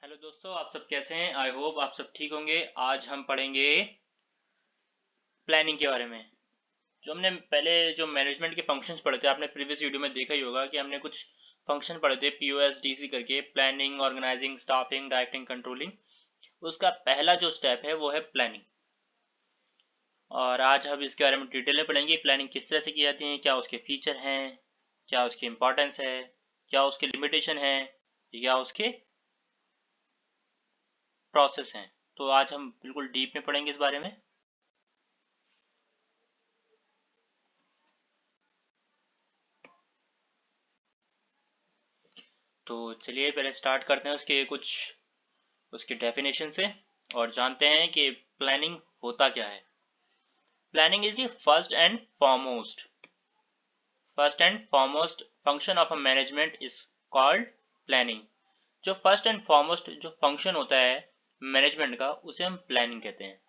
Hello दोस्तों, आप सब कैसे हैं? आई होप आप सब ठीक होंगे। आज हम पढ़ेंगे प्लानिंग के बारे में। जो हमने पहले जो मैनेजमेंट के फंक्शंस पढ़े थे, आपने प्रीवियस वीडियो में देखा ही होगा कि हमने कुछ फंक्शन पढ़े थे POSDC करके, planning, organising, staffing, directing, controlling. उसका पहला जो स्टेप है वो है प्लानिंग। और आज हम इसके बारे में डिटेल में पढ़ेंगे। प्लानिंग किस तरह से की जाती है, क्या उसके फीचर हैं, क्या उसकी इम्पोर्टेंस है, क्या उसके लिमिटेशन है, या उसके प्रोसेस हैं। तो आज हम बिल्कुल डीप में पढ़ेंगे इस बारे में। तो चलिए पहले स्टार्ट करते हैं उसके कुछ उसकी डेफिनेशन से और जानते हैं कि प्लानिंग होता क्या है। Planning is the first and foremost function of a management is called planning. जो फर्स्ट एंड फॉरमोस्ट जो फंक्शन होता है मैनेजमेंट का, उसे हम प्लानिंग कहते हैं।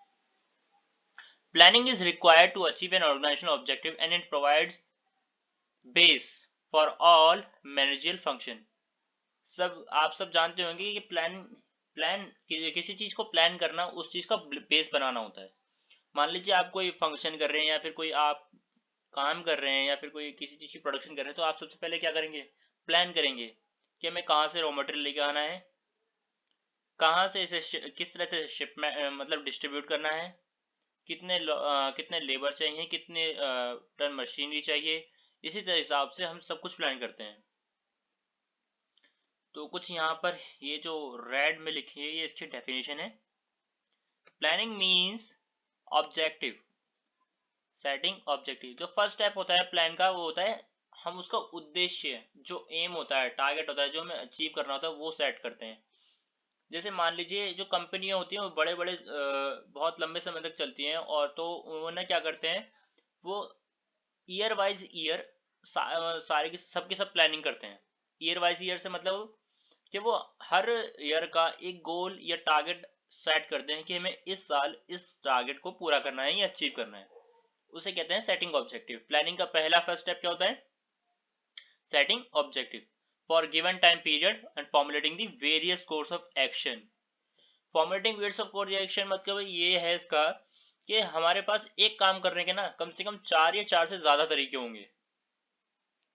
Planning is required to achieve an organisational objective and it provides base for all managerial function. आप सब जानते होंगे कि प्लान किसी चीज को प्लान करना, उस चीज का बेस बनाना होता है। मान लीजिए आप कोई फंक्शन कर रहे हैं, या फिर कोई आप काम कर रहे हैं, या फिर कोई किसी चीज की प्रोडक्शन कर रहे हैं, तो आप सबसे पहले क्या करेंगे? प्लान करेंगे कि हमें कहाँ से रॉ मटेरियल लेके आना है, कहाँ से इसे किस तरह से शिप में मतलब डिस्ट्रीब्यूट करना है, कितने लेबर चाहिए, कितने टन मशीनरी चाहिए। इसी तरह हिसाब से हम सब कुछ प्लान करते हैं। तो कुछ यहाँ पर ये जो रेड में लिखी है, ये इसकी डेफिनेशन है। Planning means objective setting objective. जो फर्स्ट स्टेप होता है प्लान का, वो होता है हम उसका उद्देश्य, जो एम होता है, टारगेट होता है, जो हमें अचीव करना होता है, वो सेट करते हैं। जैसे मान लीजिए जो कंपनियां होती हैं वो बड़े बड़े बहुत लंबे समय तक चलती हैं, और तो उन्होंने क्या करते हैं, वो ईयर वाइज ईयर सारे की सबके सब प्लानिंग करते हैं। ईयर वाइज ईयर से मतलब कि वो हर ईयर का एक गोल या टारगेट सेट करते हैं कि हमें इस साल इस टारगेट को पूरा करना है या अचीव करना है। उसे कहते हैं सेटिंग ऑब्जेक्टिव। प्लानिंग का पहला फर्स्ट स्टेप क्या होता है? Setting objective for given time period and formulating the various course of action. Formulating various of course action मतलब ये है इसका कि हमारे पास एक काम करने के ना कम से कम चार या चार से ज्यादा तरीके होंगे।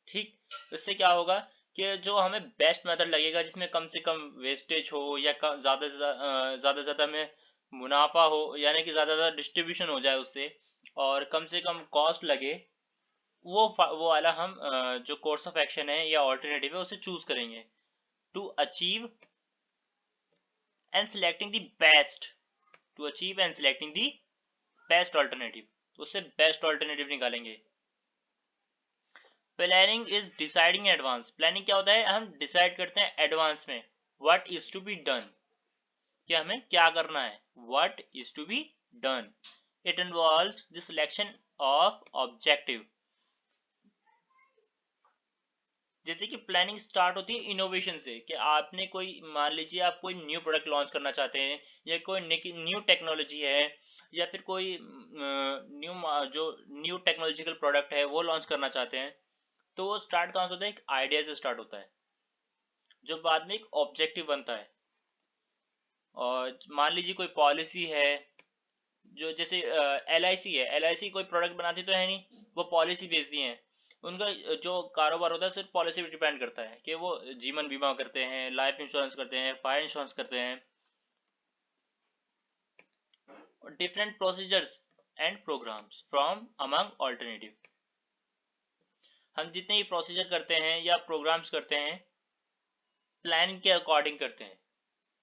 ठीक। इससे क्या होगा कि जो हमें बेस्ट मेथड लगेगा, जिसमें कम से कम वेस्टेज हो, या ज्यादा से ज्यादा हमें मुनाफा हो, यानी कि ज्यादा ज्यादा डिस्ट्रीब्यूशन हो जाए उससे, और कम से कम कॉस्ट लगे, वो वाला हम जो कोर्स ऑफ एक्शन है या ऑल्टरनेटिव है उसे चूज करेंगे। To achieve and selecting the best to achieve and selecting the best alternative, उससे बेस्ट ऑल्टरनेटिव निकालेंगे। Planning is deciding advance. Planning क्या होता है? हम डिसाइड करते हैं एडवांस में what is to be done, कि हमें क्या करना है, what is to be done. It involves the selection of objective. जैसे कि प्लानिंग स्टार्ट होती है इनोवेशन से, कि आपने कोई, मान लीजिए आप कोई न्यू प्रोडक्ट लॉन्च करना चाहते हैं, या कोई न्यू टेक्नोलॉजी है, या फिर कोई न्यू जो न्यू टेक्नोलॉजिकल प्रोडक्ट है वो लॉन्च करना चाहते हैं। तो वो स्टार्ट कहाँ से होता है? एक आइडिया से स्टार्ट होता है, जो बाद में एक ऑब्जेक्टिव बनता है। और मान लीजिए कोई पॉलिसी है, जो जैसे LIC है, LIC कोई प्रोडक्ट बनाती तो है नहीं, वो पॉलिसी बेचती है। उनका जो कारोबार होता है सिर्फ पॉलिसी पे डिपेंड करता है, कि वो जीवन बीमा करते हैं, लाइफ इंश्योरेंस करते हैं, फायर इंश्योरेंस करते हैं, और different procedures and programmes from among alternative. हम जितने भी प्रोसीजर करते हैं या प्रोग्राम्स करते हैं, प्लान के अकॉर्डिंग करते हैं,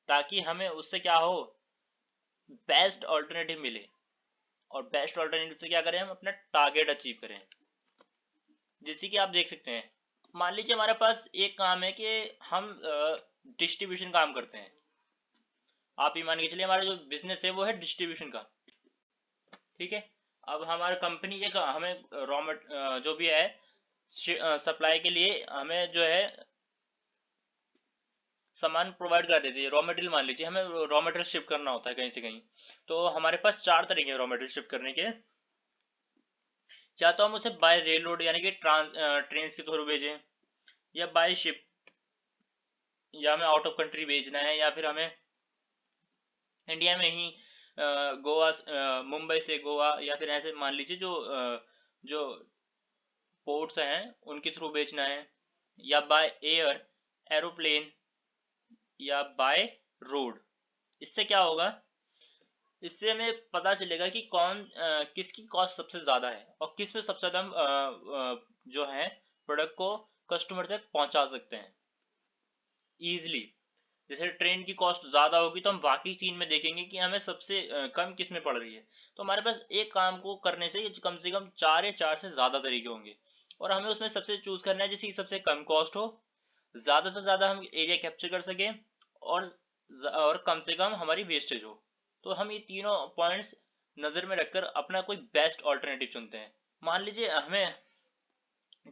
ताकि हमें उससे क्या हो, बेस्ट ऑल्टरनेटिव मिले। और बेस्ट ऑल्टरनेटिव से क्या करें, हम अपना टारगेट अचीव करें। जैसे कि आप देख सकते हैं, मान लीजिए हमारे पास एक काम है कि हम डिस्ट्रीब्यूशन काम करते हैं। आप ये मान के चलिए हमारा जो बिजनेस है वो है डिस्ट्रीब्यूशन का। ठीक है। अब हमारी कंपनी एक हमें जो भी है सप्लाई के लिए हमें जो है सामान प्रोवाइड कर देती है, रॉ मटेरियल। मान लीजिए हमें रॉ मटेरियल शिफ्ट करना होता है कहीं से कहीं, तो हमारे पास चार तरीके हैं रॉ मटेरियल शिफ्ट करने के। या तो हम उसे बाय रेल रोड यानी कि ट्रेन के थ्रू भेजें, या बाय शिप या हमें आउट ऑफ कंट्री भेजना है, या फिर हमें इंडिया में ही गोवा, मुंबई से गोवा, या फिर ऐसे मान लीजिए जो पोर्ट्स हैं उनके थ्रू बेचना है, या बाय एयर, एरोप्लेन, या बाय रोड। इससे क्या होगा, इससे हमें पता चलेगा कि किसकी कॉस्ट सबसे ज़्यादा है और किस में सबसे ज़्यादा हम जो है प्रोडक्ट को कस्टमर तक पहुंचा सकते हैं ईजिली। जैसे ट्रेन की कॉस्ट ज़्यादा होगी तो हम बाकी तीन में देखेंगे कि हमें सबसे कम किस में पड़ रही है। तो हमारे पास एक काम को करने से कम 4 या 4 से ज़्यादा तरीके होंगे, और हमें उसमें सबसे चूज़ करना है जिसकी सबसे कम कॉस्ट हो, ज़्यादा से ज़्यादा हम एरिया कैप्चर कर सकें, और कम से कम हमारी वेस्टेज हो। तो हम ये तीनों पॉइंट्स नज़र में रखकर अपना कोई बेस्ट ऑल्टरनेटिव चुनते हैं। मान लीजिए हमें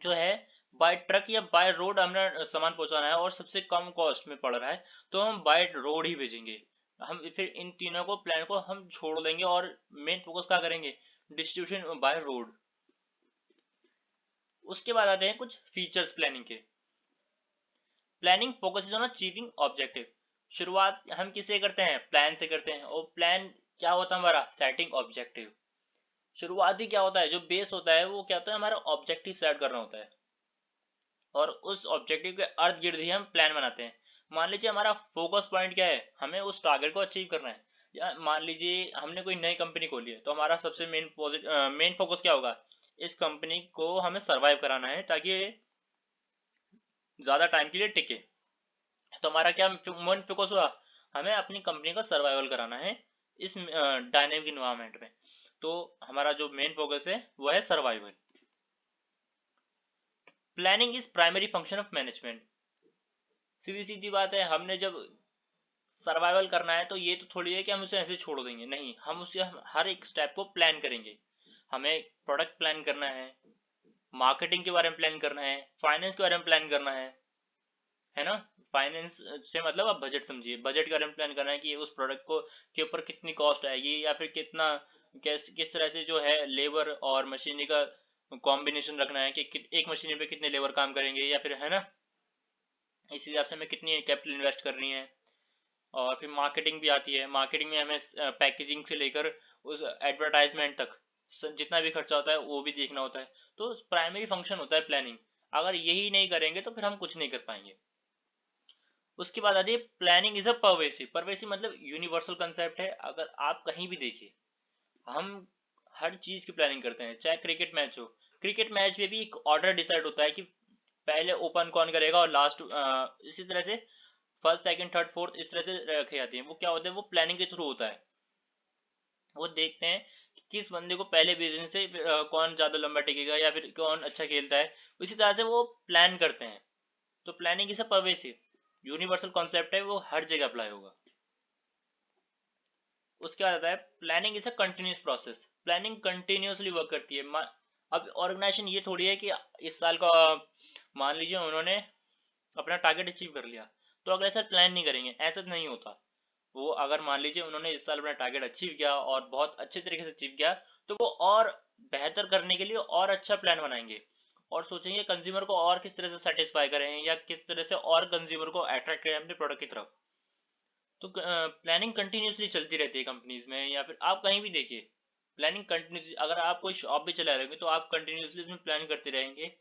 जो है बाय ट्रक या बाय रोड हमने सामान पहुंचाना है और सबसे कम कॉस्ट में पड़ रहा है, तो हम बाय रोड ही भेजेंगे। हम फिर इन तीनों को प्लान को हम छोड़ देंगे और मेन फोकस क्या करेंगे, डिस्ट्रीब्यूशन बाय रोड। उसके बाद आते हैं कुछ फीचर्स प्लानिंग के। Planning focus on achieving objective. शुरुआत हम किससे करते हैं, प्लान से करते हैं। और प्लान क्या होता है हमारा, सेटिंग ऑब्जेक्टिव। शुरुआती क्या होता है, जो बेस होता है वो क्या होता है, हमारा ऑब्जेक्टिव सेट करना होता है, और उस ऑब्जेक्टिव के अर्थ गिर्द ही हम प्लान बनाते हैं। मान लीजिए हमारा फोकस पॉइंट क्या है, हमें उस टारगेट को अचीव करना है। या मान लीजिए हमने कोई नई कंपनी खोली है, तो हमारा सबसे मेन फोकस क्या होगा, इस कंपनी को हमें सरवाइव कराना है ताकि ज़्यादा टाइम के लिए टिके। तो हमारा क्या मेन फोकस हुआ, हमें अपनी कंपनी का सर्वाइवल कराना है इस डायनेमिक इन्वायरमेंट में। तो हमारा जो मेन फोकस है वो है survival. Planning is primary function of management. सीधी सीधी बात है, हमने जब सर्वाइवल करना है तो ये तो थोड़ी है कि हम उसे ऐसे छोड़ देंगे, नहीं, हम उसे हर एक स्टेप को प्लान करेंगे। हमें प्रोडक्ट प्लान करना है, मार्केटिंग के बारे में प्लान करना है, फाइनेंस के बारे में प्लान करना है ना। फाइनेंस से मतलब आप बजट समझिए, बजट के बारे में प्लान करना है कि उस प्रोडक्ट को के ऊपर कितनी कॉस्ट आएगी, या फिर किस तरह से जो है लेबर और मशीनरी का कॉम्बिनेशन रखना है कि एक मशीनरी पे कितने लेबर काम करेंगे, या फिर है ना, इस हिसाब से हमें कितनी कैपिटल इन्वेस्ट करनी है। और फिर मार्केटिंग भी आती है, मार्केटिंग में हमें पैकेजिंग से लेकर उस एडवर्टाइजमेंट तक जितना भी खर्चा होता है वो भी देखना होता है। तो प्राइमरी फंक्शन होता है प्लानिंग। अगर यही नहीं करेंगे तो फिर हम कुछ नहीं कर पाएंगे। उसके बाद आती है planning is a pervasive. Pervasive मतलब यूनिवर्सल कंसेप्ट है। अगर आप कहीं भी देखिए, हम हर चीज़ की प्लानिंग करते हैं, चाहे क्रिकेट मैच हो। क्रिकेट मैच में भी एक ऑर्डर डिसाइड होता है कि पहले ओपन कौन करेगा और लास्ट, इसी तरह से फर्स्ट सेकंड थर्ड फोर्थ इस तरह से रखे जाते हैं। वो क्या होता है, वो प्लानिंग के थ्रू होता है। वो देखते हैं कि किस बंदे को पहले भेजने से कौन ज़्यादा लंबा टिकेगा या फिर कौन अच्छा खेलता है, उसी तरह से वो प्लान करते हैं। तो planning is a pervasive, universal concept है, वो हर जगह अप्लाई होगा। उसके बाद आता है planning is a continuous process. Planning continuously work करती है। अब ऑर्गेनाइजेशन ये थोड़ी है कि इस साल का मान लीजिए उन्होंने अपना टारगेट अचीव कर लिया तो अगले साल प्लान नहीं करेंगे, ऐसा नहीं होता। वो अगर मान लीजिए उन्होंने इस साल अपना टारगेट अचीव किया और बहुत अच्छे तरीके से अचीव किया, तो वो और बेहतर करने के लिए और अच्छा प्लान बनाएंगे, और सोचेंगे कंज्यूमर को और किस तरह से सेटिस्फाई करें या किस तरह से और कंज्यूमर को अट्रैक्ट करें अपने प्रोडक्ट की तरफ। तो प्लानिंग कंटिन्यूसली चलती रहती है कंपनीज में, या फिर आप कहीं भी देखिए प्लानिंग कंटिन्यूसली। अगर आप कोई शॉप भी चला रहे तो आप कंटिन्यूसली इसमें प्लान करते रहेंगे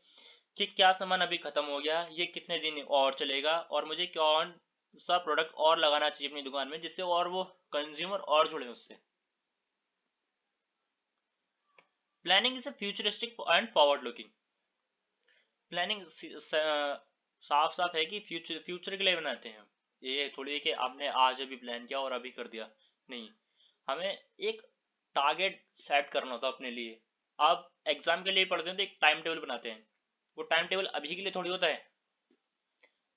कि क्या सामान अभी खत्म हो गया, ये कितने दिन और चलेगा, और मुझे कौन सा प्रोडक्ट और लगाना चाहिए अपनी दुकान में जिससे और वो कंज्यूमर और जुड़े उससे। Planning is a futuristic and forward looking. Planning साफ साफ है कि फ्यूचर के लिए बनाते हैं। ये थोड़ी है कि आपने आज अभी प्लान किया और अभी कर दिया, नहीं। हमें एक टारगेट सेट करना होता है अपने लिए। आप एग्जाम के लिए पढ़ते हैं तो एक टाइम टेबल बनाते हैं। वो टाइम टेबल अभी के लिए थोड़ी होता है,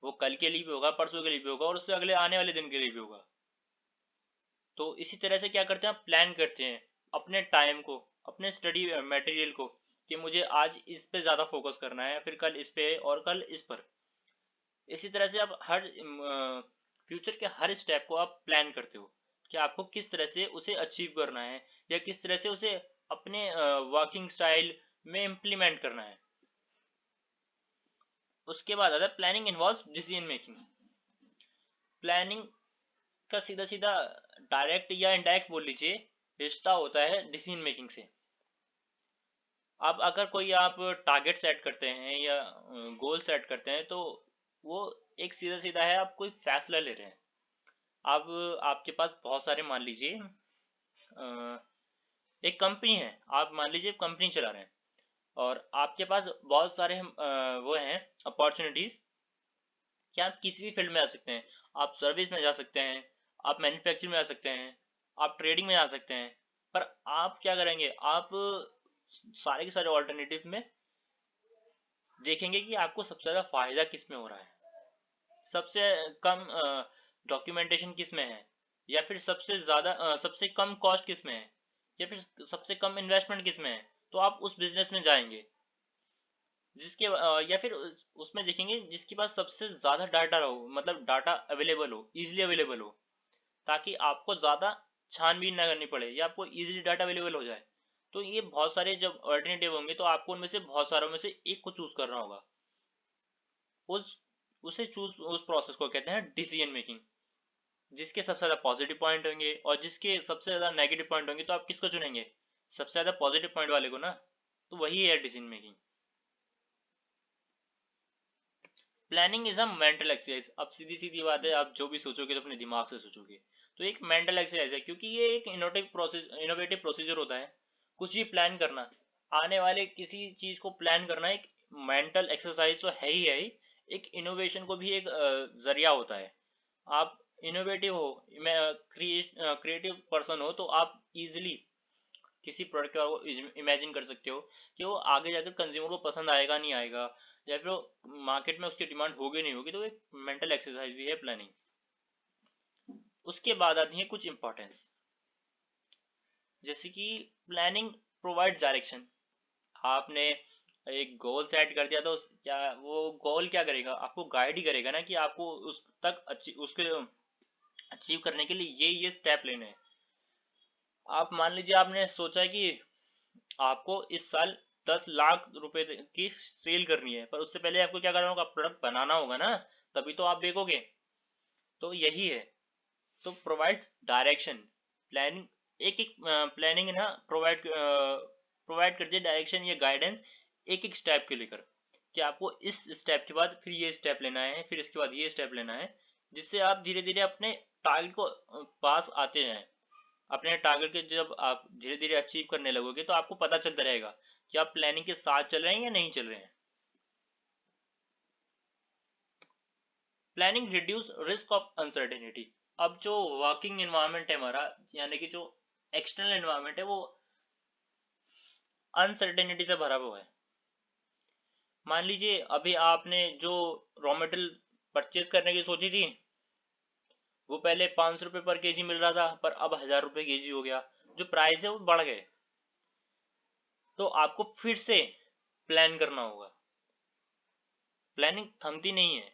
वो कल के लिए भी होगा, परसों के लिए भी होगा, और उससे अगले आने वाले दिन के लिए भी होगा। तो इसी तरह से क्या करते हैं, प्लान करते हैं अपने टाइम को, अपने स्टडी मटेरियल को, कि मुझे आज इस पे ज़्यादा फोकस करना है, फिर कल इस पे, और कल इस पर। इसी तरह से आप हर फ्यूचर के हर स्टेप को आप प्लान करते हो कि आपको किस तरह से उसे अचीव करना है, या किस तरह से उसे अपने वर्किंग स्टाइल में इम्प्लीमेंट करना है। उसके बाद आता है planning involves decision making. Planning का सीधा सीधा डायरेक्ट या इनडायरेक्ट बोल लीजिए रिश्ता होता है डिसीजन मेकिंग से। अब अगर कोई आप टारगेट सेट करते हैं या गोल सेट करते हैं तो वो एक सीधा सीधा है, आप कोई फैसला ले रहे हैं। अब आपके पास बहुत सारे, मान लीजिए एक कंपनी है, आप मान लीजिए कंपनी चला रहे हैं और आपके पास बहुत सारे वो हैं अपॉर्चुनिटीज कि आप किसी भी फील्ड में आ सकते हैं। आप सर्विस में जा सकते हैं, आप मैन्युफैक्चरिंग में आ सकते हैं, आप ट्रेडिंग में आ सकते हैं। पर आप क्या करेंगे, आप सारे के सारे ऑल्टरनेटिव में देखेंगे कि आपको सबसे ज़्यादा फायदा किस में हो रहा है, सबसे कम डॉक्यूमेंटेशन किस में है, या फिर सबसे ज़्यादा सबसे कम कॉस्ट किस में है, या फिर सबसे कम इन्वेस्टमेंट किस में है। तो आप उस बिजनेस में जाएंगे जिसके या फिर उसमें देखेंगे जिसके पास सबसे ज़्यादा डाटा हो, मतलब डाटा अवेलेबल हो, इजीली अवेलेबल हो, ताकि आपको ज़्यादा छानबीन ना करनी पड़े या आपको इजीली डाटा अवेलेबल हो जाए। तो ये बहुत सारे जब अल्टरनेटिव होंगे तो आपको उनमें से बहुत सारों में से एक को चूज करना होगा। उस उसे चूज उस प्रोसेस को कहते हैं डिसीजन मेकिंग। जिसके सबसे ज़्यादा पॉजिटिव पॉइंट होंगे और जिसके सबसे ज़्यादा नेगेटिव पॉइंट होंगे तो आप किसको चुनेंगे, सबसे ज़्यादा पॉजिटिव पॉइंट वाले को ना। तो वही है decision making. Planning is a mental exercise. अब सीधी सीधी बात है, आप जो भी सोचोगे तो अपने दिमाग से सोचोगे। तो एक मेंटल एक्सरसाइज है, क्योंकि ये एक इनोवेटिव प्रोसीजर होता है। कुछ भी प्लान करना, आने वाले किसी चीज को प्लान करना एक मेंटल एक्सरसाइज तो है ही है ही। एक इनोवेशन को भी एक जरिया होता है। आप इनोवेटिव हो, क्रिएटिव पर्सन हो, तो आप इजिली किसी प्रोडक्ट को इमेजिन कर सकते हो कि वो आगे जाकर कंज्यूमर को पसंद आएगा नहीं आएगा, या फिर मार्केट में उसकी डिमांड होगी नहीं होगी। तो एक मेंटल एक्सरसाइज भी है प्लानिंग। उसके बाद आती है कुछ इंपॉर्टेंस, जैसे कि प्लानिंग प्रोवाइड डायरेक्शन। आपने एक गोल सेट कर दिया तो क्या वो गोल क्या करेगा, आपको गाइड ही करेगा ना कि आपको उस तक उसके अचीव करने के लिए ये स्टेप लेने हैं। आप मान लीजिए आपने सोचा है कि आपको इस साल 10 लाख रुपए की सेल करनी है, पर उससे पहले आपको क्या करना होगा, प्रोडक्ट बनाना होगा ना, तभी तो आप बेचोगे। तो यही है। तो प्रोवाइड्स डायरेक्शन। प्लानिंग एक एक प्लानिंग ना प्रोवाइड करती है डायरेक्शन या गाइडेंस एक एक स्टेप के लेकर, कि आपको इस स्टेप के बाद फिर ये स्टेप लेना है, फिर इसके बाद ये स्टेप लेना है, जिससे आप धीरे धीरे अपने टारगेट को पास आते जाएं। अपने टारगेट के जब आप धीरे धीरे अचीव करने लगोगे तो आपको पता चलता रहेगा कि आप प्लानिंग के साथ चल रहे हैं या नहीं चल रहे हैं। Planning reduce risk of uncertainty. अब जो वर्किंग एनवायरनमेंट है हमारा, यानी कि जो एक्सटर्नल एनवायरनमेंट है, वो अनसर्टेनिटी से भरा हुआ है। मान लीजिए अभी आपने जो रॉ मटेरियल परचेज करने की सोची थी, वो पहले 500 रुपये पर केजी मिल रहा था, पर अब 1000 रुपये केजी हो गया। जो प्राइस है वो बढ़ गए। तो आपको फिर से प्लान करना होगा। प्लानिंग थमती नहीं है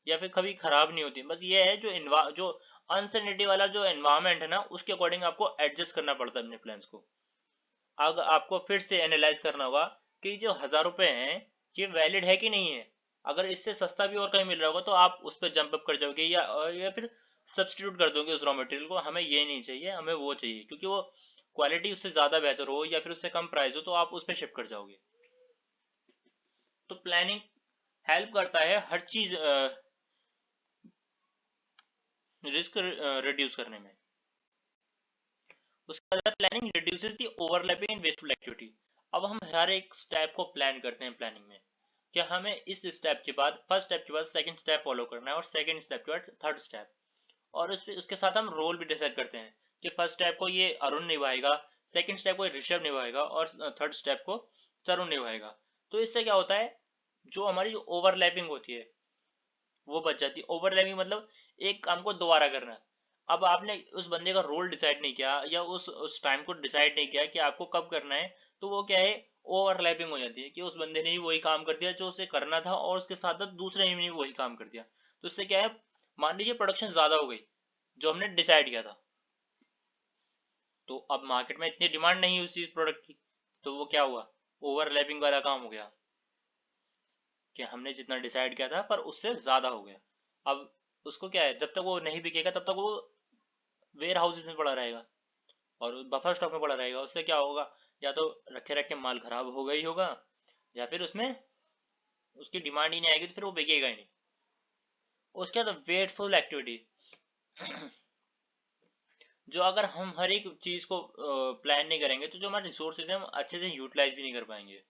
या फिर कभी खराब नहीं होती, बस ये है जो अनसर्टेनिटी वाला जो एनवायरनमेंट है ना, उसके अकॉर्डिंग आपको एडजस्ट करना पड़ता है अपने प्लान्स को। अब आपको फिर से एनालाइज करना होगा कि जो 1000 रुपये हैं ये वैलिड है कि नहीं है। अगर इससे सस्ता भी और कहीं मिल रहा होगा तो आप उस पर जंप अप कर जाओगे, या फिर सब्सटीट्यूट कर दोगे उस रॉ मटेरियल को, हमें ये नहीं चाहिए, हमें वो चाहिए, क्योंकि वो क्वालिटी उससे ज़्यादा बेहतर हो या फिर उससे कम प्राइस हो, तो आप उस पर शिफ्ट कर जाओगे। तो प्लानिंग हेल्प करता है हर चीज़ रिस्क रिड्यूस करने में। उसके बाद planning reduces the overlapping and wasteful activity. अब हम हर एक स्टेप को प्लान करते हैं प्लानिंग में, कि हमें इस स्टेप के बाद, फर्स्ट स्टेप के बाद सेकंड स्टेप फॉलो करना है, और सेकंड स्टेप के बाद थर्ड स्टेप। और उसके साथ हम रोल भी डिसाइड करते हैं कि फर्स्ट स्टेप को ये अरुण निभाएगा, सेकंड स्टेप को ये ऋषभ निभाएगा, और थर्ड स्टेप को तरुण निभाएगा। तो इससे क्या होता है, जो हमारी जो ओवरलैपिंग होती है वो बच जाती है। ओवरलैपिंग मतलब एक काम को दोबारा करना। अब आपने उस बंदे का रोल डिसाइड नहीं किया या उस टाइम को डिसाइड नहीं किया कि आपको कब करना है, तो वो क्या है, ओवरलैपिंग हो जाती है कि उस बंदे ने भी वही काम कर दिया जो उसे करना था, और उसके साथ साथ दूसरे ने भी वही काम कर दिया। तो इससे क्या है, मान लीजिए प्रोडक्शन ज़्यादा हो गई जो हमने डिसाइड किया था, तो अब मार्केट में इतनी डिमांड नहीं है उस चीज़ प्रोडक्ट की, तो वो क्या हुआ, ओवरलैपिंग वाला काम हो गया कि हमने जितना डिसाइड किया था पर उससे ज़्यादा हो गया। अब उसको क्या है, जब तक वो नहीं बिकेगा तब तक वो वेयर हाउसेज में पड़ा रहेगा और बफर स्टॉक में पड़ा रहेगा। उससे क्या होगा, या तो रखे रखे माल खराब होगा ही होगा, या फिर उसमें उसकी डिमांड ही नहीं आएगी तो फिर वो बिकेगा ही नहीं। उसके बाद वेटफुल एक्टिविटी जो अगर हम हर एक चीज़ को प्लान नहीं करेंगे तो जो हमारे रिसोर्सेज हैं हम अच्छे से यूटिलाइज भी नहीं कर पाएंगे।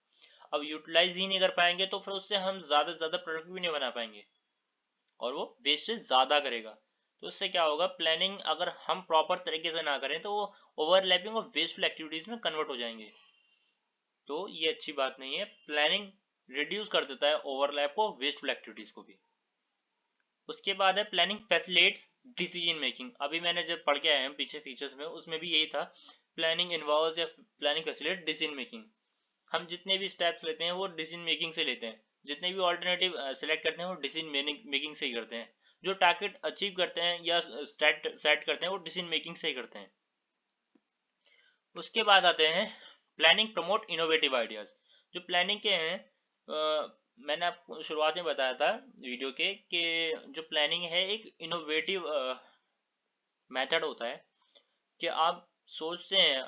अब यूटिलाइज ही नहीं कर पाएंगे तो फिर उससे हम ज़्यादा से ज़्यादा प्रोडक्ट भी नहीं बना पाएंगे और वो वेस्टेज ज़्यादा करेगा। तो उससे क्या होगा, प्लानिंग अगर हम प्रॉपर तरीके से ना करें तो वो ओवरलैपिंग और वेस्टफुल एक्टिविटीज़ में कन्वर्ट हो जाएंगे। तो ये अच्छी बात नहीं है। प्लानिंग रिड्यूस कर देता है ओवरलैप को, वेस्टफुल एक्टिविटीज़ को भी। उसके बाद है प्लानिंग फैसिलिटेट्स डिसीजन मेकिंग। अभी मैंने जब पढ़ के आए हैं पीछे फीचर्स में, उसमें भी यही था, प्लानिंग इन्वॉल्व्स या प्लानिंग फैसिलिटेट डिसीजन मेकिंग। हम जितने भी स्टेप्स लेते हैं वो डिसीजन मेकिंग से लेते हैं, जितने भी ऑल्टरनेटिव सेलेक्ट करते हैं वो डिसीजन मेकिंग से ही करते हैं, जो टारगेट अचीव करते हैं या सेट करते हैं वो डिसीजन मेकिंग से ही करते हैं। उसके बाद आते हैं प्लानिंग प्रमोट इनोवेटिव आइडियाज। जो प्लानिंग के हैं, मैंने आपको शुरुआत में बताया था वीडियो के कि जो प्लानिंग है एक इनोवेटिव मेथड होता है कि आप सोचते हैं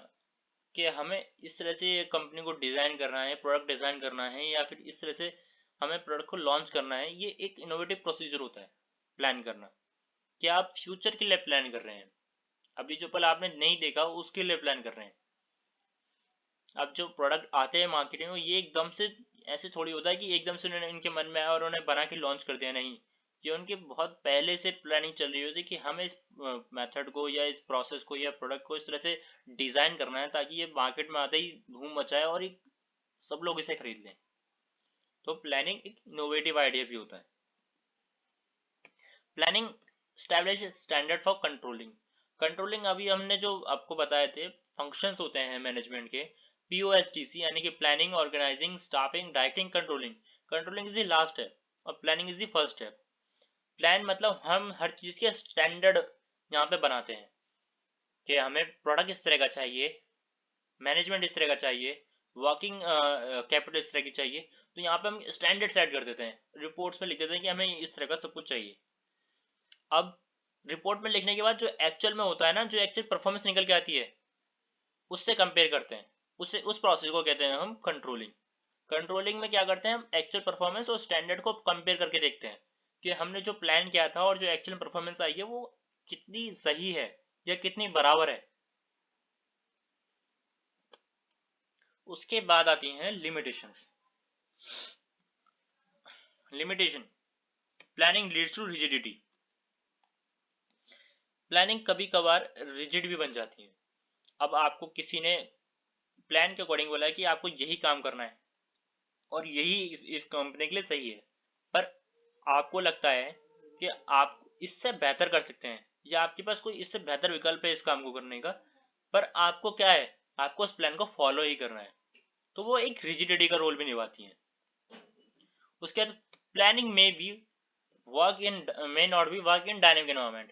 कि हमें इस तरह से कंपनी को डिज़ाइन करना है, प्रोडक्ट डिज़ाइन करना है, या फिर इस तरह से हमें प्रोडक्ट को लॉन्च करना है। ये एक इनोवेटिव प्रोसीजर होता है प्लान करना, कि आप फ्यूचर के लिए प्लान कर रहे हैं, अभी जो पल आपने नहीं देखा उसके लिए प्लान कर रहे हैं। अब जो प्रोडक्ट आते हैं मार्केट में ये एकदम से ऐसे थोड़ी होता है कि एकदम से उन्होंने इनके मन में आया और उन्हें बना के लॉन्च कर दिया, नहीं। ये उनकी बहुत पहले से प्लानिंग चल रही होती है कि हमें इस मेथड को या इस प्रोसेस को या प्रोडक्ट को इस तरह से डिज़ाइन करना है ताकि ये मार्केट में आते ही धूम मचाए और सब लोग इसे खरीद लें। तो प्लानिंग एक इनोवेटिव आइडिया भी होता है। Planning establish standard for controlling. Controlling अभी हमने जो आपको बताए थे फंक्शंस होते हैं मैनेजमेंट के, POSTC, यानी कि planning, organising, staffing, directing, controlling. Controlling is the last step और planning is the first step. Plan मतलब हम हर चीज़ के स्टैंडर्ड यहाँ पे बनाते हैं कि हमें प्रोडक्ट इस तरह का चाहिए, मैनेजमेंट इस तरह का चाहिए, वर्किंग कैपिटल इस तरह की चाहिए। तो यहाँ पे हम स्टैंडर्ड सेट कर देते हैं, रिपोर्ट्स में लिख देते हैं कि हमें इस तरह का सब कुछ चाहिए। अब रिपोर्ट में लिखने के बाद जो एक्चुअल में होता है ना, जो एक्चुअल परफॉर्मेंस निकल के आती है उससे कंपेयर करते हैं, उससे उस प्रोसेस को कहते हैं हम कंट्रोलिंग। कंट्रोलिंग में क्या करते हैं, हम एक्चुअल परफॉर्मेंस और स्टैंडर्ड को कंपेयर करके देखते हैं कि हमने जो प्लान किया था और जो एक्चुअल परफॉर्मेंस आई है वो कितनी सही है या कितनी बराबर है। उसके बाद आती हैं limitations. Limitation, planning leads to rigidity. Planning कभी कभार रिजिड भी बन जाती है। अब आपको किसी ने प्लान के अकॉर्डिंग बोला है कि आपको यही काम करना है और यही इस कंपनी के लिए सही है, पर आपको लगता है कि आप इससे बेहतर कर सकते हैं या आपके पास कोई इससे बेहतर विकल्प है इस काम को करने का, पर आपको क्या है, आपको उस प्लान को फॉलो ही करना है, तो वो एक रिजिडिटी का रोल भी निभाती है। उसके बाद प्लानिंग में भी work in may not be work in dynamic environment.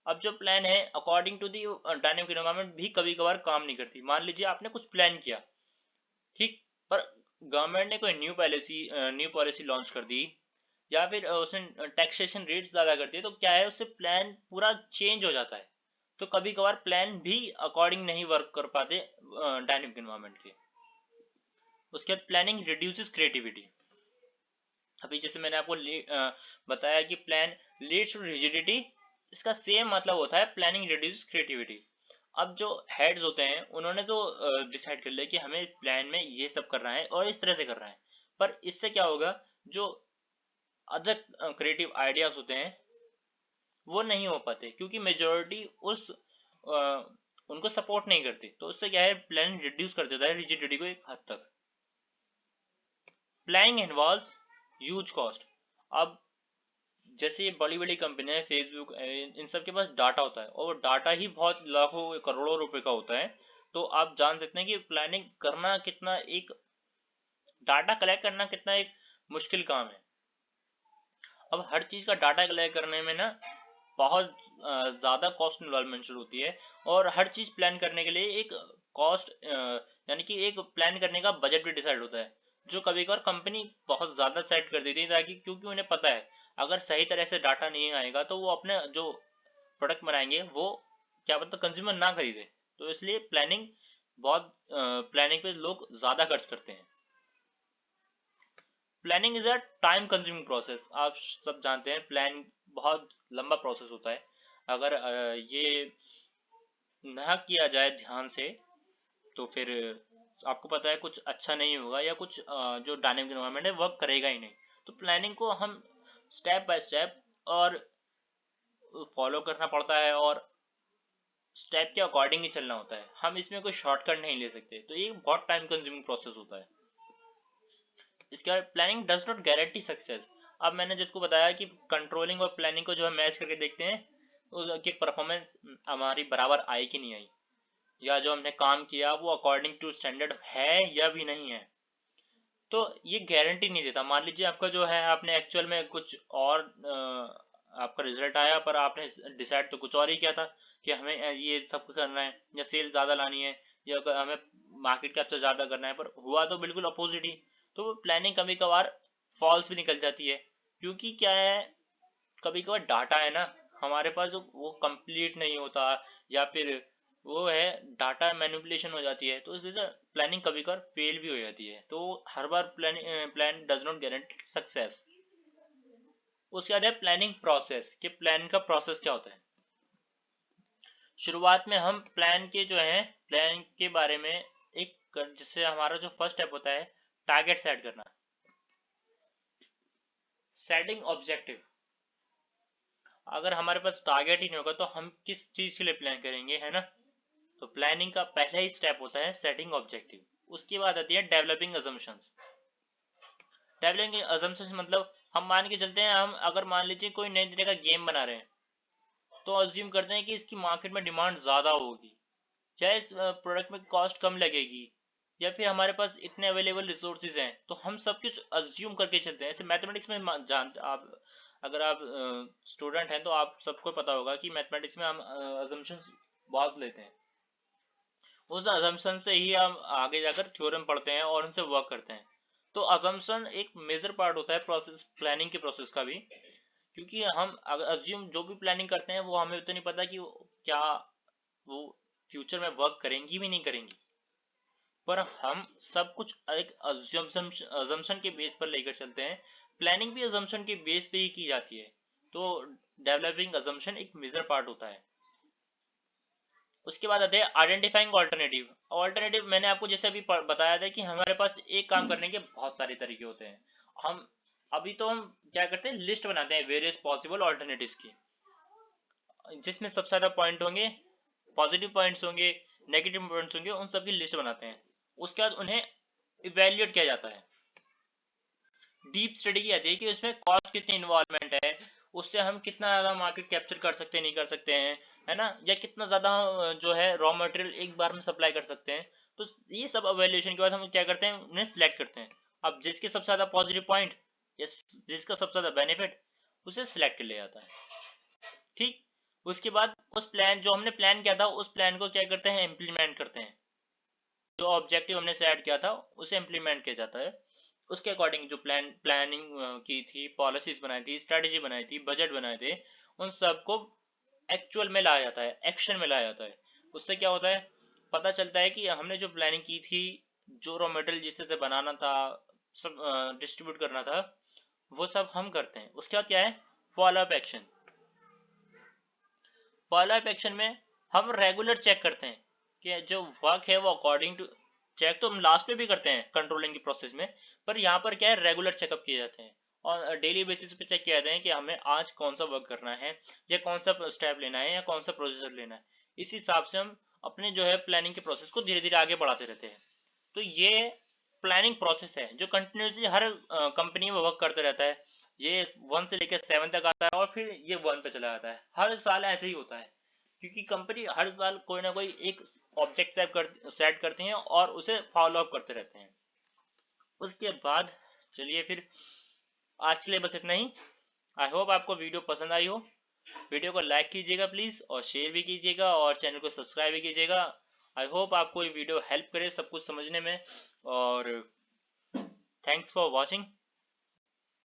अब जो प्लान है according to the dynamic environment भी कभी कभार काम नहीं करती। मान लीजिए आपने कुछ प्लान किया, ठीक, पर गवर्नमेंट ने कोई न्यू पॉलिसी लॉन्च कर दी या फिर उसने टैक्सेशन रेट्स ज़्यादा कर दिए, तो क्या है उससे प्लान पूरा चेंज हो जाता है। तो कभी कभार प्लान भी अकॉर्डिंग नहीं वर्क कर पाते डायनेमिक एनवायरनमेंट के। उसके बाद प्लानिंग रिड्यूसेस क्रिएटिविटी। अभी जैसे मैंने आपको बताया कि प्लान लीड्स टू रिजिडिटी, इसका सेम मतलब होता है प्लानिंग रिड्यूस क्रिएटिविटी। अब जो हेड्स होते हैं उन्होंने तो डिसाइड कर लिया कि हमें प्लान में ये सब करना है और इस तरह से करना है, पर इससे क्या होगा, जो अदर क्रिएटिव आइडियाज होते हैं वो नहीं हो पाते क्योंकि मेजोरिटी उनको सपोर्ट नहीं करती। तो उससे क्या है, प्लान रिड्यूस कर देता है रिजिडिटी को एक हद तक। Planning involves huge cost. अब जैसे ये बड़ी बड़ी कंपनियां हैं, फेसबुक, इन सब के पास डाटा होता है और डाटा ही बहुत लाखों करोड़ों रुपए का होता है। तो आप जान सकते हैं कि प्लानिंग करना कितना एक, डाटा कलेक्ट करना कितना एक मुश्किल काम है। अब हर चीज़ का डाटा कलेक्ट करने में ना बहुत ज़्यादा कॉस्ट इन्वॉल्वमेंट होती है और हर चीज़ प्लान करने के लिए एक कॉस्ट, यानी कि एक प्लान करने का बजट भी डिसाइड होता है, जो कभी कभार कंपनी बहुत ज़्यादा सेट कर देती है ताकि, क्योंकि उन्हें पता है अगर सही तरह से डाटा नहीं आएगा तो वो अपने जो प्रोडक्ट बनाएंगे वो क्या पता कंज्यूमर ना खरीदे। तो इसलिए प्लानिंग पे लोग ज़्यादा खर्च करते हैं। Planning is a time consuming process. आप सब जानते हैं प्लान बहुत लंबा प्रोसेस होता है। अगर ये ना किया जाए ध्यान से तो फिर आपको पता है कुछ अच्छा नहीं होगा, या कुछ जो डायनेमिक एनवायरनमेंट है वर्क करेगा ही नहीं। तो प्लानिंग को हम स्टेप बाय स्टेप और फॉलो करना पड़ता है, और स्टेप के अकॉर्डिंग ही चलना होता है। हम इसमें कोई शॉर्टकट नहीं ले सकते। तो ये बहुत टाइम कंज्यूमिंग प्रोसेस होता है। इसके बाद planning does not guarantee success. अब मैंने जिसको बताया कि कंट्रोलिंग और प्लानिंग को जो है मैच करके देखते हैं उसकी परफॉर्मेंस हमारी बराबर आई कि नहीं आई, या जो हमने काम किया वो अकॉर्डिंग टू स्टैंडर्ड है या भी नहीं है। तो ये गारंटी नहीं देता। मान लीजिए आपका जो है आपने एक्चुअल में कुछ और आपका रिजल्ट आया, पर आपने डिसाइड तो कुछ और ही किया था कि हमें ये सब कुछ करना है, या सेल ज़्यादा लानी है, या हमें मार्केट कैप्चर ज़्यादा करना है, पर हुआ तो बिल्कुल अपोजिट ही। तो प्लानिंग कभी कभार फॉल्स भी निकल जाती है, क्योंकि क्या है कभी कभार डाटा है ना हमारे पास वो कंप्लीट नहीं होता, या फिर वो है डाटा मैनिपुलेशन हो जाती है। तो इस वजह से प्लानिंग कभी कभार फेल भी हो जाती है। तो हर बार plan does not guarantee success. उसके बाद है प्लानिंग प्रोसेस, कि प्लान का प्रोसेस क्या होता है। शुरुआत में हम प्लान के बारे में एक, जिससे हमारा जो फर्स्ट स्टेप होता है टारगेट सेट करना, सेटिंग ऑब्जेक्टिव। अगर हमारे पास टारगेट ही नहीं होगा तो हम किस चीज़ के लिए प्लान करेंगे, है ना। तो प्लानिंग का पहला ही स्टेप होता है सेटिंग ऑब्जेक्टिव। उसके बाद आती है डेवलपिंग अजम्पशंस। डेवलपिंग अजम्पशंस मतलब हम मान के चलते हैं, हम अगर मान लीजिए कोई नई तरह का गेम बना रहे हैं, तो अज्यूम करते हैं कि इसकी मार्केट में डिमांड ज़्यादा होगी, चाहे इस प्रोडक्ट में कॉस्ट कम लगेगी, या फिर हमारे पास इतने अवेलेबल रिसोर्सेज हैं। तो हम सब कुछ अज्यूम करके चलते हैं। ऐसे मैथमेटिक्स में आप अगर आप स्टूडेंट हैं तो आप सबको पता होगा कि मैथमेटिक्स में हम अजम्पशंस बहुत लेते हैं। उस अजम्पशन से ही हम आगे जाकर थ्योरम पढ़ते हैं और उनसे वर्क करते हैं। तो अजम्पशन एक मेजर पार्ट होता है प्रोसेस, प्लानिंग के प्रोसेस का भी। क्योंकि हम अगर अज्यूम जो भी प्लानिंग करते हैं वो हमें तो नहीं पता कि क्या वो फ्यूचर में वर्क करेंगी भी नहीं करेंगी, पर हम सब कुछ एक अजम्पशन के बेस पर लेकर चलते हैं। प्लानिंग भी अजम्पशन के बेस पे ही की जाती है। तो डेवलपिंग अजम्पशन एक मेजर पार्ट होता है। उसके बाद आते हैं आइडेंटिफाइंग ऑल्टरनेटिव। ऑल्टरनेटिव मैंने आपको जैसे अभी बताया था कि हमारे पास एक काम करने के बहुत सारे तरीके होते हैं। हम अभी तो हम क्या करते हैं, लिस्ट बनाते हैं वेरियस पॉसिबल ऑल्टरनेटिव्स की, जिसमें सबसे ज़्यादा पॉइंट होंगे, पॉजिटिव पॉइंट्स होंगे, नेगेटिव पॉइंट्स होंगे, उन सब की लिस्ट बनाते हैं। उसके बाद उन्हें इवेल्युएट किया जाता है। डीप स्टडी की जाती है कि उसमें कॉस्ट कितनी इन्वॉल्वमेंट है, उससे हम कितना ज़्यादा मार्केट कैप्चर कर सकते हैं नहीं कर सकते हैं, है ना, या कितना ज़्यादा जो है रॉ मटेरियल एक बार में सप्लाई कर सकते हैं। तो ये सब एवेल्यूएशन के बाद हम क्या करते हैं, उन्हें सिलेक्ट करते हैं। अब जिसके सबसे ज़्यादा पॉजिटिव पॉइंट या जिसका सबसे ज़्यादा बेनिफिट, उसे सिलेक्ट कर लिया जाता है। ठीक। उसके बाद उस प्लान जो हमने प्लान किया था उस प्लान को क्या करते हैं, इम्प्लीमेंट करते हैं। जो ऑब्जेक्टिव हमने सेट किया था उसे इम्प्लीमेंट किया जाता है। उसके अकॉर्डिंग जो प्लानिंग की थी, पॉलिसीज बनाई थी, स्ट्रेटेजी बनाई थी, बजट बनाए थे, उन सबको एक्चुअल में लाया जाता है, एक्शन में लाया जाता है। उससे क्या होता है, पता चलता है कि हमने जो प्लानिंग की थी, जो रॉ मटेरियल जिससे बनाना था, सब डिस्ट्रीब्यूट करना था, वो सब हम करते हैं। उसके बाद क्या है, follow up action. Follow up action में हम रेगुलर चेक करते हैं कि जो वर्क है वो अकॉर्डिंग टू, चेक तो हम लास्ट में भी करते हैं कंट्रोलिंग की प्रोसेस में, पर यहाँ पर क्या है, रेगुलर चेकअप किए जाते हैं और डेली बेसिस पे चेक किए जाते हैं कि हमें आज कौन सा वर्क करना है, या कौन सा स्टेप लेना है, या कौन सा प्रोसीजर लेना है। इस हिसाब से हम अपने जो है प्लानिंग के प्रोसेस को धीरे धीरे आगे बढ़ाते रहते हैं। तो ये प्लानिंग प्रोसेस है जो कंटिन्यूसली हर कंपनी में वर्क करते रहता है। ये 1 से लेकर 7 तक आता है और फिर ये 1 पे चला जाता है। हर साल ऐसे ही होता है, क्योंकि कंपनी हर साल कोई ना कोई एक ऑब्जेक्ट सेट करती हैं और उसे फॉलो अप करते रहते हैं। उसके बाद चलिए फिर आज के लिए बस इतना ही। आई होप आपको वीडियो पसंद आई हो। वीडियो को लाइक कीजिएगा प्लीज़, और शेयर भी कीजिएगा, और चैनल को सब्सक्राइब भी कीजिएगा। आई होप आपको ये वीडियो हेल्प करे सब कुछ समझने में, और थैंक्स फॉर वॉचिंग।